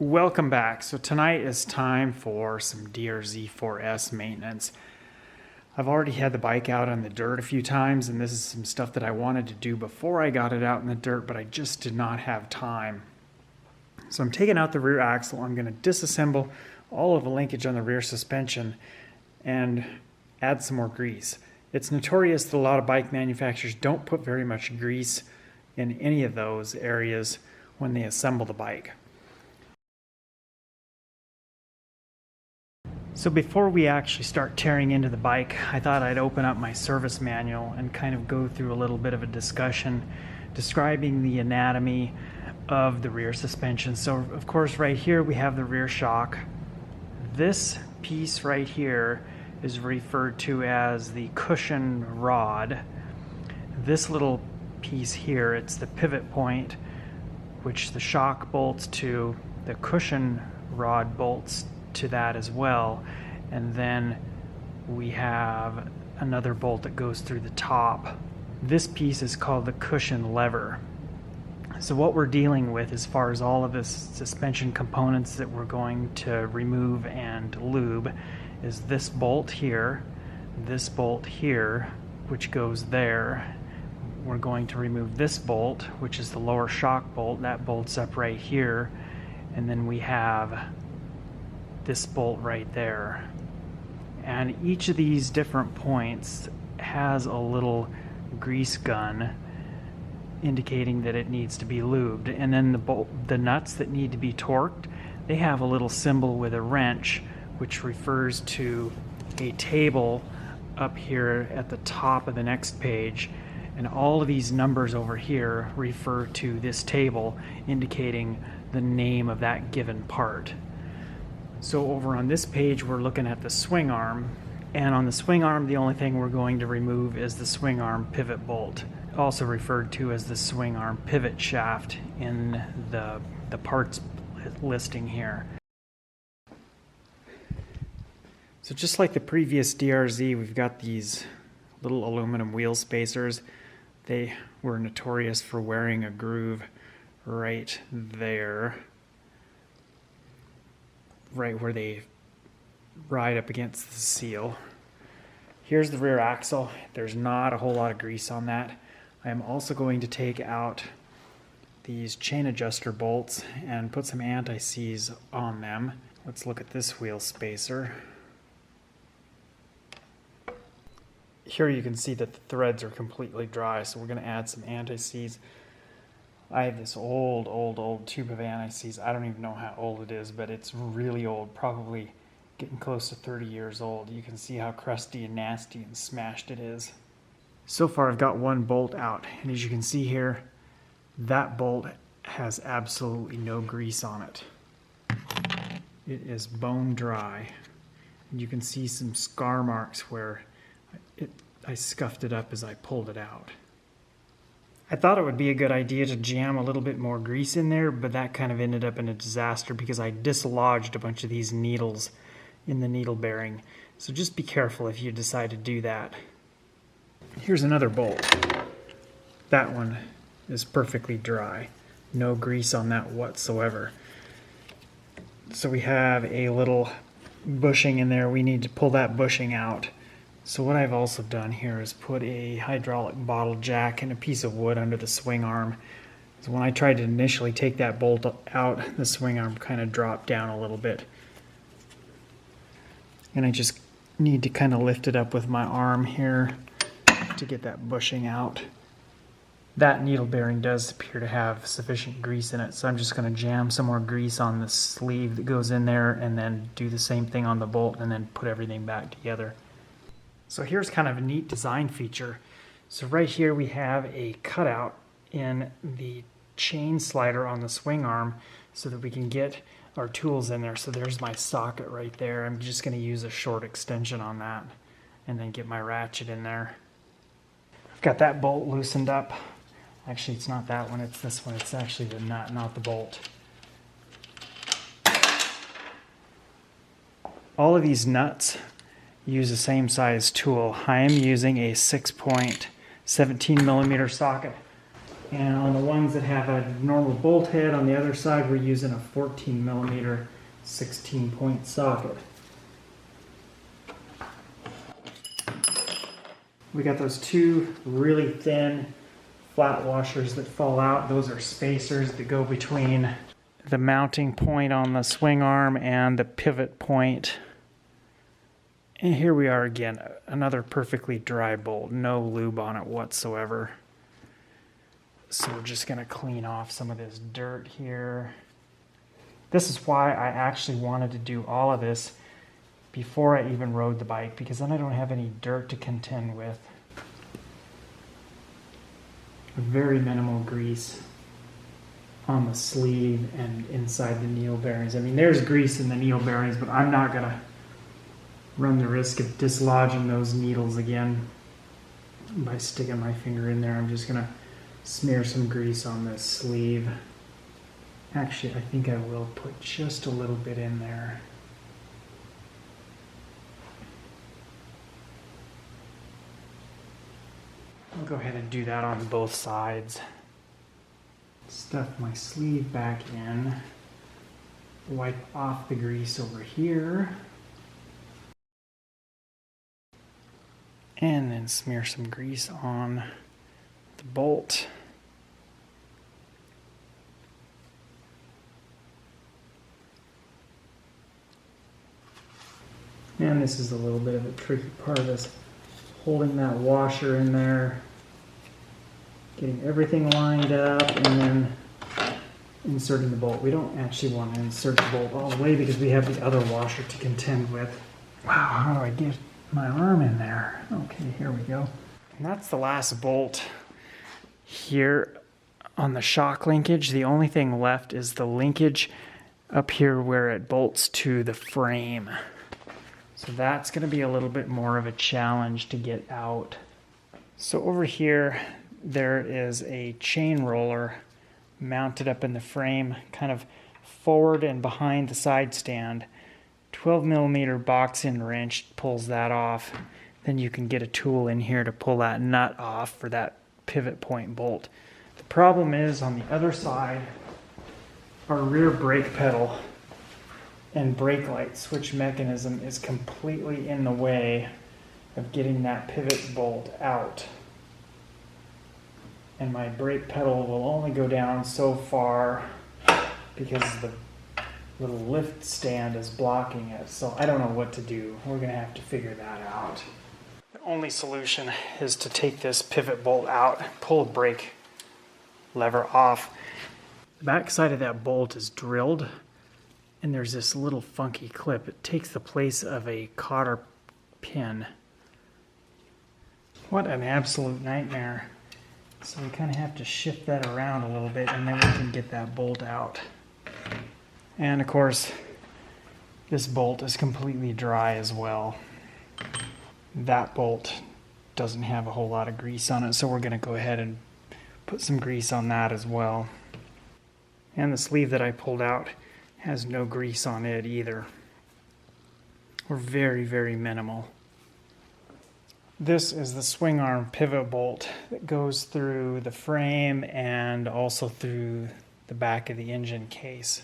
Welcome back. So tonight is time for some DR-Z4S maintenance. I've already had the bike out on the dirt a few times, and this is some stuff that I wanted to do before I got it out in the dirt, but I just did not have time. So I'm taking out the rear axle. I'm going to disassemble all of the linkage on the rear suspension and add some more grease. It's notorious that a lot of bike manufacturers don't put very much grease in any of those areas when they assemble the bike. So before we actually start tearing into the bike, I thought I'd open up my service manual and kind of go through a little bit of a discussion describing the anatomy of the rear suspension. So of course right here we have the rear shock. This piece right here is referred to as the cushion rod. This little piece here, it's the pivot point, which the shock bolts to. The cushion rod bolts to that as well, and then we have another bolt that goes through the top. This piece is called the cushion lever. So what we're dealing with as far as all of the suspension components that we're going to remove and lube is this bolt here, which goes there. We're going to remove this bolt, which is the lower shock bolt. That bolts up right here, and then we have this bolt right there. And each of these different points has a little grease gun indicating that it needs to be lubed. And then the nuts that need to be torqued, they have a little symbol with a wrench, which refers to a table up here at the top of the next page. And all of these numbers over here refer to this table, indicating the name of that given part. So over on this page we're looking at the swing arm, and on the swing arm the only thing we're going to remove is the swing arm pivot bolt, also referred to as the swing arm pivot shaft in the parts listing here. So just like the previous DR-Z, we've got these little aluminum wheel spacers. They were notorious for wearing a groove right there, right where they ride up against the seal. Here's the rear axle. There's not a whole lot of grease on that. I am also going to take out these chain adjuster bolts and put some anti-seize on them. Let's look at this wheel spacer. Here you can see that the threads are completely dry, so we're going to add some anti-seize. I have this old tube of anti-seize. I don't even know how old it is, but it's really old, probably getting close to 30 years old. You can see how crusty and nasty and smashed it is. So far I've got one bolt out, and as you can see here, that bolt has absolutely no grease on it. It is bone dry, and you can see some scar marks where I scuffed it up as I pulled it out. I thought it would be a good idea to jam a little bit more grease in there, but that kind of ended up in a disaster because I dislodged a bunch of these needles in the needle bearing. So just be careful if you decide to do that. Here's another bolt. That one is perfectly dry. No grease on that whatsoever. So we have a little bushing in there. We need to pull that bushing out. So what I've also done here is put a hydraulic bottle jack and a piece of wood under the swing arm. So when I tried to initially take that bolt out, the swing arm kind of dropped down a little bit. And I just need to kind of lift it up with my arm here to get that bushing out. That needle bearing does appear to have sufficient grease in it, so I'm just going to jam some more grease on the sleeve that goes in there and then do the same thing on the bolt and then put everything back together. So here's kind of a neat design feature. So right here we have a cutout in the chain slider on the swing arm so that we can get our tools in there. So there's my socket right there. I'm just going to use a short extension on that and then get my ratchet in there. I've got that bolt loosened up. Actually, it's not that one, it's this one. It's actually the nut, not the bolt. All of these nuts use the same size tool. I am using a 6-point 17mm socket. And on the ones that have a normal bolt head, on the other side, we're using a 14 millimeter 16-point socket. We got those two really thin flat washers that fall out. Those are spacers that go between the mounting point on the swing arm and the pivot point. And here we are again, another perfectly dry bolt, no lube on it whatsoever. So we're just gonna clean off some of this dirt here. This is why I actually wanted to do all of this before I even rode the bike, because then I don't have any dirt to contend with. Very minimal grease on the sleeve and inside the needle bearings. I mean, there's grease in the needle bearings, but I'm not gonna run the risk of dislodging those needles again by sticking my finger in there. I'm just gonna smear some grease on this sleeve. Actually, I think I will put just a little bit in there. I'll go ahead and do that on both sides. Stuff my sleeve back in. Wipe off the grease over here. And then smear some grease on the bolt. And this is a little bit of a tricky part of this. Holding that washer in there, getting everything lined up, and then inserting the bolt. We don't actually want to insert the bolt all the way because we have the other washer to contend with. Wow, how do I get my arm in there? Okay, here we go. And that's the last bolt here on the shock linkage. The only thing left is the linkage up here where it bolts to the frame. So that's going to be a little bit more of a challenge to get out. So over here, there is a chain roller mounted up in the frame, kind of forward and behind the side stand. 12 millimeter box-in wrench pulls that off. Then you can get a tool in here to pull that nut off for that pivot point bolt. The problem is on the other side, our rear brake pedal and brake light switch mechanism is completely in the way of getting that pivot bolt out. And my brake pedal will only go down so far because the little lift stand is blocking it. So I don't know what to do. We're gonna have to figure that out. The only solution is to take this pivot bolt out, pull the brake lever off. The back side of that bolt is drilled, and there's this little funky clip. It takes the place of a cotter pin. What an absolute nightmare. So we kind of have to shift that around a little bit, and then we can get that bolt out. And of course, this bolt is completely dry as well. That bolt doesn't have a whole lot of grease on it, so we're gonna go ahead and put some grease on that as well. And the sleeve that I pulled out has no grease on it either. We're very, very minimal. This is the swing arm pivot bolt that goes through the frame and also through the back of the engine case.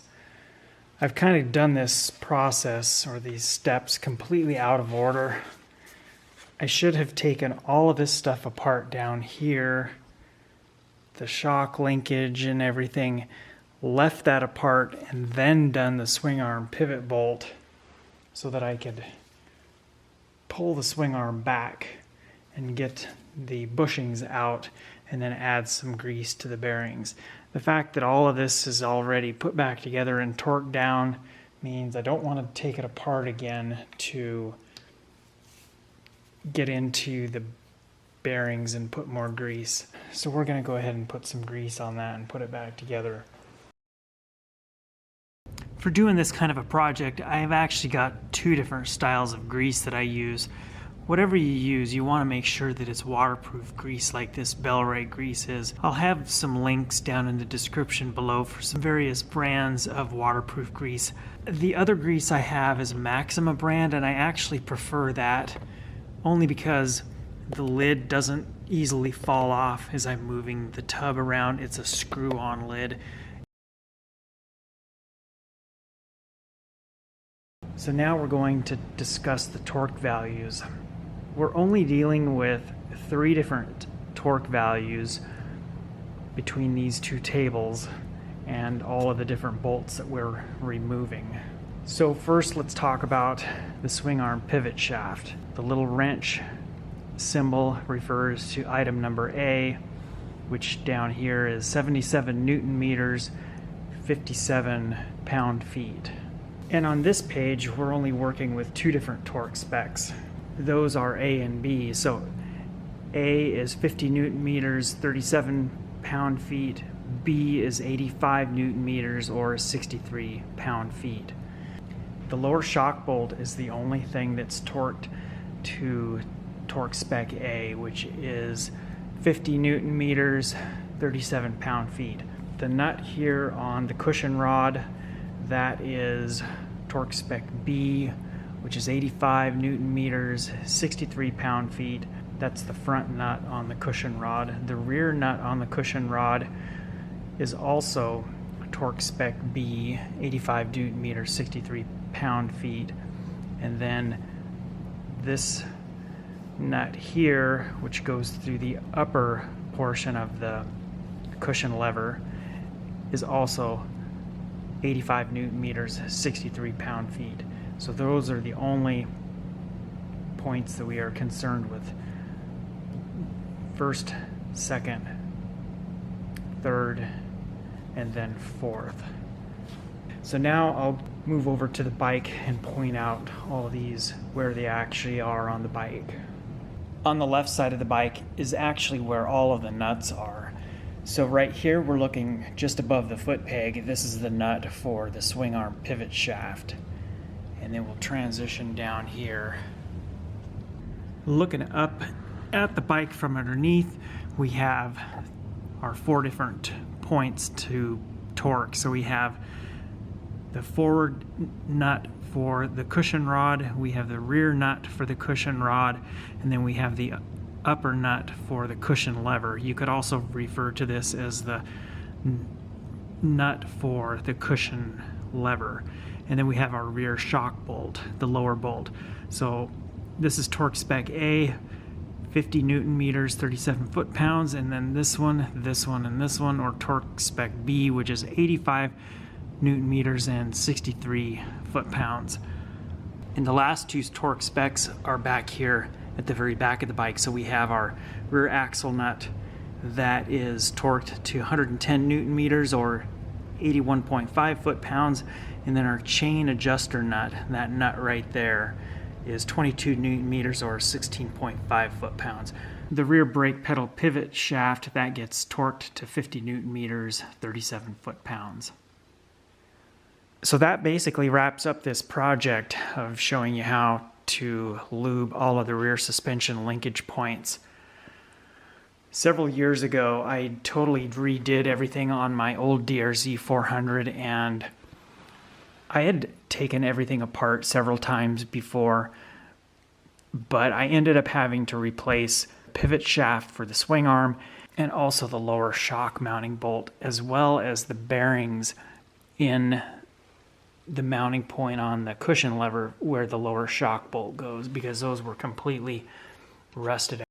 I've kind of done this process or these steps completely out of order. I should have taken all of this stuff apart down here, the shock linkage and everything, left that apart, and then done the swing arm pivot bolt so that I could pull the swing arm back and get the bushings out and then add some grease to the bearings. The fact that all of this is already put back together and torqued down means I don't want to take it apart again to get into the bearings and put more grease. So we're going to go ahead and put some grease on that and put it back together. For doing this kind of a project, I've actually got two different styles of grease that I use. Whatever you use, you want to make sure that it's waterproof grease like this Bellray grease is. I'll have some links down in the description below for some various brands of waterproof grease. The other grease I have is Maxima brand, and I actually prefer that only because the lid doesn't easily fall off as I'm moving the tub around. It's a screw-on lid. So now we're going to discuss the torque values. We're only dealing with 3 different torque values between these 2 tables and all of the different bolts that we're removing. So first, let's talk about the swing arm pivot shaft. The little wrench symbol refers to item number A, which down here is 77 Newton meters, 57 pound-feet. And on this page, we're only working with 2 different torque specs. Those are A and B. So A is 50 Newton meters, 37 pound-feet. B is 85 Newton meters or 63 pound-feet. The lower shock bolt is the only thing that's torqued to torque spec A, which is 50 Newton meters, 37 pound-feet. The nut here on the cushion rod, that is torque spec B, which is 85 Newton meters, 63 pound-feet. That's the front nut on the cushion rod. The rear nut on the cushion rod is also torque spec B, 85 Newton meters, 63 pound-feet. And then this nut here, which goes through the upper portion of the cushion lever, is also 85 Newton meters, 63 pound-feet. So those are the only points that we are concerned with. First, second, third, and then fourth. So now I'll move over to the bike and point out all of these where they actually are on the bike. On the left side of the bike is actually where all of the nuts are. So right here we're looking just above the foot peg. This is the nut for the swing arm pivot shaft. And then we'll transition down here. Looking up at the bike from underneath, we have our 4 different points to torque. So we have the forward nut for the cushion rod, we have the rear nut for the cushion rod, and then we have the upper nut for the cushion lever. You could also refer to this as the nut for the cushion lever. And then we have our rear shock bolt, the lower bolt. So this is torque spec A, 50 Newton meters, 37 foot-pounds, and then this one, and this one, or torque spec B, which is 85 Newton meters and 63 foot-pounds. And the last 2 torque specs are back here at the very back of the bike. So we have our rear axle nut that is torqued to 110 Newton meters or 81.5 foot-pounds, and then our chain adjuster nut, that nut right there, is 22 Newton meters or 16.5 foot-pounds. The rear brake pedal pivot shaft, that gets torqued to 50 Newton meters, 37 foot-pounds. So that basically wraps up this project of showing you how to lube all of the rear suspension linkage points. Several years ago, I totally redid everything on my old DR-Z400, and I had taken everything apart several times before, but I ended up having to replace the pivot shaft for the swing arm and also the lower shock mounting bolt, as well as the bearings in the mounting point on the cushion lever where the lower shock bolt goes, because those were completely rusted out.